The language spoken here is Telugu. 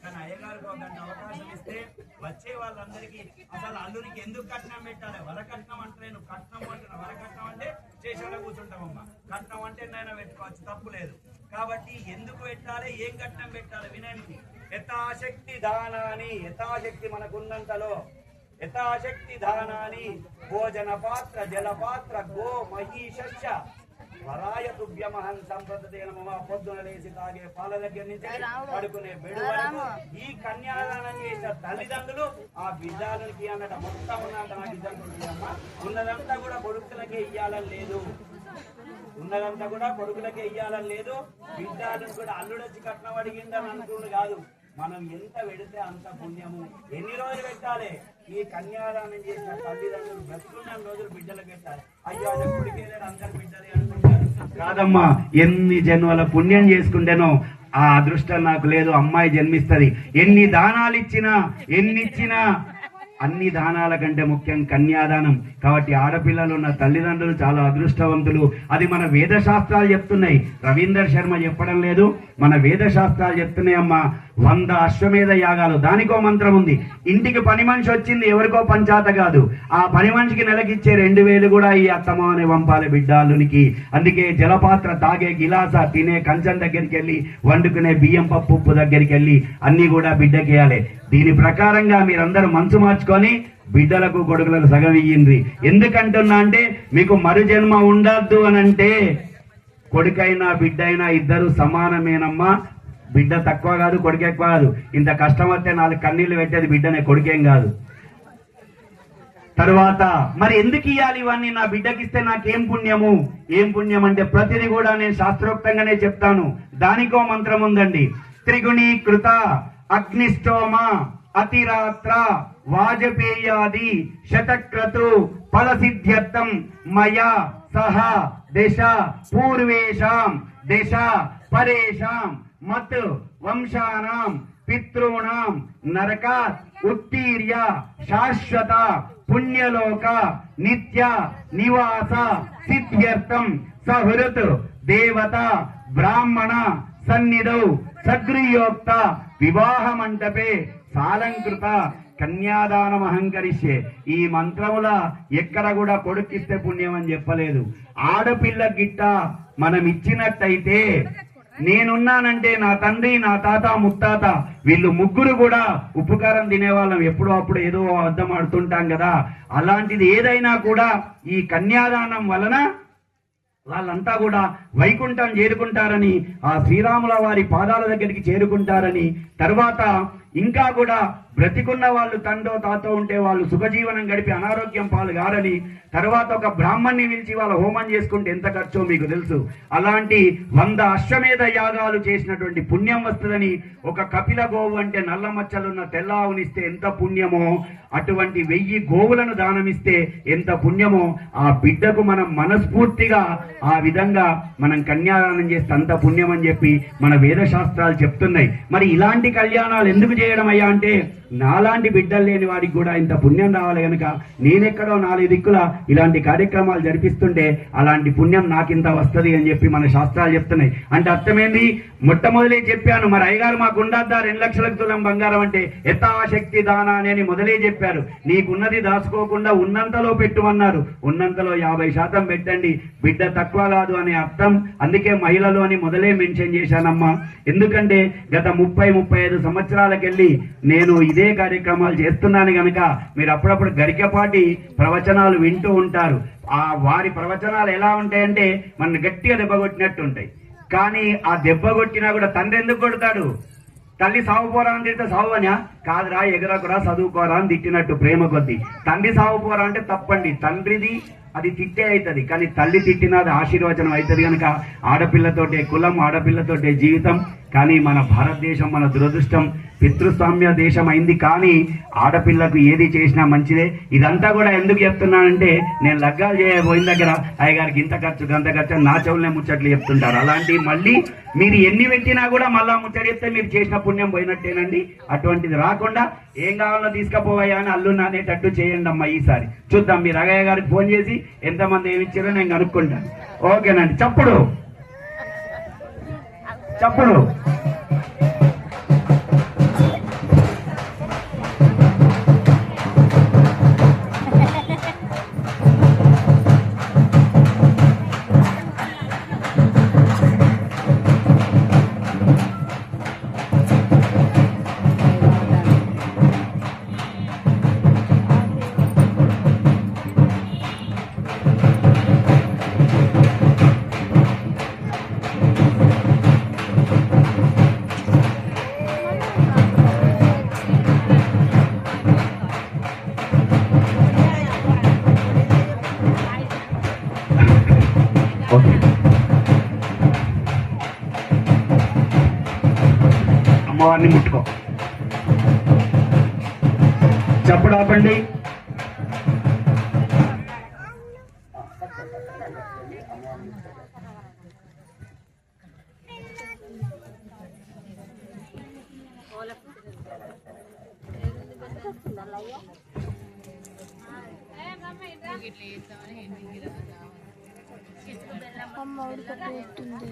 కానీ అయ్యగారికి ఒక గంట అవకాశం ఇస్తే వచ్చే వాళ్ళందరికీ అసలు అల్లునికి ఎందుకు కట్నం పెట్టాలి? వరకట్నం అంటే నువ్వు కట్నం అంటున్నా, వరకట్నం అంటే చేసేలా కూర్చుంటామమ్మా. కట్నం అంటే నైనా పెట్టుకోవచ్చు, తప్పు లేదు. కాబట్టి ఎందుకు పెట్టాలి, ఏం కట్నం పెట్టాలి వినండి. యథాశక్తి దానాన్ని, యథాశక్తి మనకున్నంతలో యథాశక్తి దానాన్ని భోజన పాత్ర జలపాత్ర గో మహిషస్య వరాయ తుభ్యమహం సంప్రదేన మమ. పొద్దున లేచి తాగే పాల దగ్గర నుంచి పడుకునే బెడు వరకు ఈ కన్యాదానం చేసిన తల్లిదండ్రులు ఆ బిడ్డలకి అన్నట మొత్తం ఉన్నంత నాకు ఇద్దరు ఉన్నదంతా కూడా కొడుకులకే ఇయ్యాలని లేదు, ఉన్నదంతా కూడా కొడుకులకే ఇయ్యాలని లేదు. బిడ్డలను కూడా అల్లుడొచ్చి కట్నం అడిగిందని అనుకుంటు కాదు. మనం ఎంత పెడితే అంత పుణ్యము. ఎన్ని రోజులు పెట్టాలి? ఈ కన్యాదానం చేసిన తల్లిదండ్రులు బ్రతుకున్న రోజులు బిడ్డలకు పెట్టాలి. అయ్యో అది కొడుకేలేదు అందరు బిడ్డలే అనుకుంటారు. కాదమ్మా, ఎన్ని జన్మల పుణ్యం చేసుకుంటేనో ఆ అదృష్టం నాకు లేదు, అమ్మాయి జన్మిస్తుంది. ఎన్ని దానాలు ఇచ్చినా ఎన్నిచ్చినా అన్ని దానాల కంటే ముఖ్యం కన్యాదానం. కాబట్టి ఆడపిల్లలు ఉన్న తల్లిదండ్రులు చాలా అదృష్టవంతులు. అది మన వేద శాస్త్రాలు చెప్తున్నాయి. రవీందర్ శర్మ చెప్పడం లేదు, మన వేద శాస్త్రాలు చెప్తున్నాయి. అమ్మా 100 అశ్వమేధ యాగాలు, దానికో మంత్రం ఉంది. ఇంటికి పని మనిషి వచ్చింది, ఎవరికో పంచాత కాదు. ఆ పని మనిషికి నెలకిచ్చే 2000 కూడా ఈ అత్తమానే పంపాలి బిడ్డాలునికి. అందుకే జలపాత్ర, తాగే గిలాస, తినే కంచం దగ్గరికి వెళ్ళి, వండుకునే బియ్యం పప్పు ఉప్పు దగ్గరికి వెళ్ళి అన్ని కూడా బిడ్డకేయాలి. దీని ప్రకారంగా మీరందరూ మనసు మార్చుకొని బిడ్డలకు కొడుకులకు సగం ఇయ్యింది. ఎందుకంటున్నా అంటే మీకు మరుజన్మ ఉండద్దు అనంటే కొడుకైనా బిడ్డైనా ఇద్దరు సమానమేనమ్మా. బిడ్డ తక్కువ కాదు, కొడుకు ఎక్కువ కాదు. ఇంత కష్టం వస్తే 4 కన్నీళ్లు పెట్టేది బిడ్డనే, కొడుకేం కాదు. తర్వాత మరి ఎందుకు ఇవ్వాలి ఇవన్నీ? నా బిడ్డకిస్తే నాకేం పుణ్యము? ఏం పుణ్యం అంటే ప్రతిదీ కూడా నేను శాస్త్రోక్తంగానే చెప్తాను. దానికో మంత్రం ఉందండి. త్రిగుణీకృత అగ్నిష్టోమ అతిరాత్ర వాజపేయాది శతక్రతు ఫలసిద్ధ్యర్థం మయా సహ దశ పూర్వేషాం దశ పరేషాం మత్ వంశానాం పితॄణాం నరకాత్ ఉత్తీర్య శాశ్వత పుణ్యలోక నిత్య నివాస సిద్ధ్యర్థం సహృత్ దేవత బ్రాహ్మణ సన్నిధౌ సగృహోక్త వివాహ మంటపే సాలంకృత కన్యాదానం అహంకరిస్తే. ఈ మంత్రముల ఎక్కడ కూడా కొడుకిస్తే పుణ్యం అని చెప్పలేదు. ఆడపిల్ల గిట్ట మనం ఇచ్చినట్టయితే, నేనున్నానంటే నా తండ్రి నా తాత ముత్తాత వీళ్ళు ముగ్గురు కూడా ఉప్పు కారం తినేవాళ్ళం. ఎప్పుడో అప్పుడు ఏదో అర్థం ఆడుతుంటాం కదా. అలాంటిది ఏదైనా కూడా ఈ కన్యాదానం వలన వాళ్ళంతా కూడా వైకుంఠం చేరుకుంటారని, ఆ శ్రీరాముల వారి పాదాల దగ్గరికి చేరుకుంటారని, తర్వాత ఇంకా కూడా బ్రతికున్న వాళ్ళు తండ్రో తాతో ఉంటే వాళ్ళు సుఖజీవనం గడిపి అనారోగ్యం పాలు గారని, తర్వాత ఒక బ్రాహ్మణ్ణి పిలిచి వాళ్ళ హోమం చేసుకుంటే ఎంత ఖర్చో మీకు తెలుసు. అలాంటి 100 అశ్వమేధ యాగాలు చేసినటువంటి పుణ్యం వస్తుందని, ఒక కపిల గోవు అంటే నల్ల మచ్చలున్న తెల్ల ఆవునిస్తే ఎంత పుణ్యమో, అటువంటి 1000 గోవులను దానమిస్తే ఎంత పుణ్యమో, ఆ బిడ్డకు మనం మనస్ఫూర్తిగా ఆ విధంగా మనం కన్యాదానం చేస్తే అంత పుణ్యం అని చెప్పి మన వేద శాస్త్రాలు చెప్తున్నాయి. మరి ఇలాంటి కళ్యాణాలు ఎందుకు చేయడం అయ్యా అంటే, నాలాంటి బిడ్డలు లేని వారికి కూడా ఇంత పుణ్యం రావాలి కనుక నేనెక్కడో 4 దిక్కుల ఇలాంటి కార్యక్రమాలు జరిపిస్తుంటే అలాంటి పుణ్యం నాకింత వస్తుంది అని చెప్పి మన శాస్త్రాలు చెప్తున్నాయి. అంటే అర్థమైంది. మొట్టమొదలే చెప్పాను, మరి అయ్యగారు మాకు ఉండద్దా 2 లక్షలకు తులం బంగారం అంటే? యథాశక్తి దానా అని మొదలే చెప్పారు. నీకున్నది దాచుకోకుండా ఉన్నంతలో పెట్టుమన్నారు. ఉన్నంతలో 50% పెట్టండి, బిడ్డ తక్కువ కాదు అనే అర్థం. అందుకే మహిళలు అని మొదలే మెన్షన్ చేశానమ్మా. ఎందుకంటే గత 30-35 సంవత్సరాలకెళ్ళి నేను ఇదే కార్యక్రమాలు చేస్తున్నాను గనక మీరు అప్పుడప్పుడు గరికపాటి ప్రవచనాలు వింటూ ఉంటారు. ఆ వారి ప్రవచనాలు ఎలా ఉంటాయంటే మన గట్టిగా దెబ్బ కొట్టినట్టు ఉంటాయి. కానీ ఆ దెబ్బ కొట్టినా కూడా తండ్రి ఎందుకు కొడతాడు? తల్లి సాగుపోరా అని తిడితే సాగువనా? కాదురా, ఎగరకురా, చదువుకోరా అని తిట్టినట్టు ప్రేమ కొద్ది. తండ్రి సాగుపోరా అంటే తప్పండి, తండ్రిది అది తిట్టే అవుతుంది. కానీ తల్లి తిట్టినది ఆశీర్వచనం అవుతుంది కనుక ఆడపిల్లతోటే కులం, ఆడపిల్లతోటే జీవితం. కానీ మన భారతదేశం మన దురదృష్టం పితృస్వామ్య దేశం అయింది. కానీ ఆడపిల్లకు ఏది చేసినా మంచిదే. ఇదంతా కూడా ఎందుకు చెప్తున్నానంటే, నేను లగ్గాలు చేయబోయిన దగ్గర అయ్యగారికి ఇంత ఖర్చు గంత ఖర్చు నా చెవులనే ముచ్చట్లు చెప్తుంటారు. అలాంటివి మళ్ళీ మీరు ఎన్ని పెట్టినా కూడా మళ్ళా ముచ్చట చెప్తే మీరు చేసిన పుణ్యం పోయినట్టేనండి. అటువంటిది రాకుండా ఏం కావాలో తీసుకుపోవయ్యా అని అల్లు నానేటట్టు చేయండి అమ్మా. ఈసారి చూద్దాం. మీరు అగయ్య గారికి ఫోన్ చేసి ఎంతమంది ఏమి ఇచ్చారో నేను కనుక్కుంటాను. ఓకేనండి. చప్పుడు అమ్మవారిని ముట్టుకో. చప్పుడు ఆపండి. అమ్మ ఉడకపోతుంది.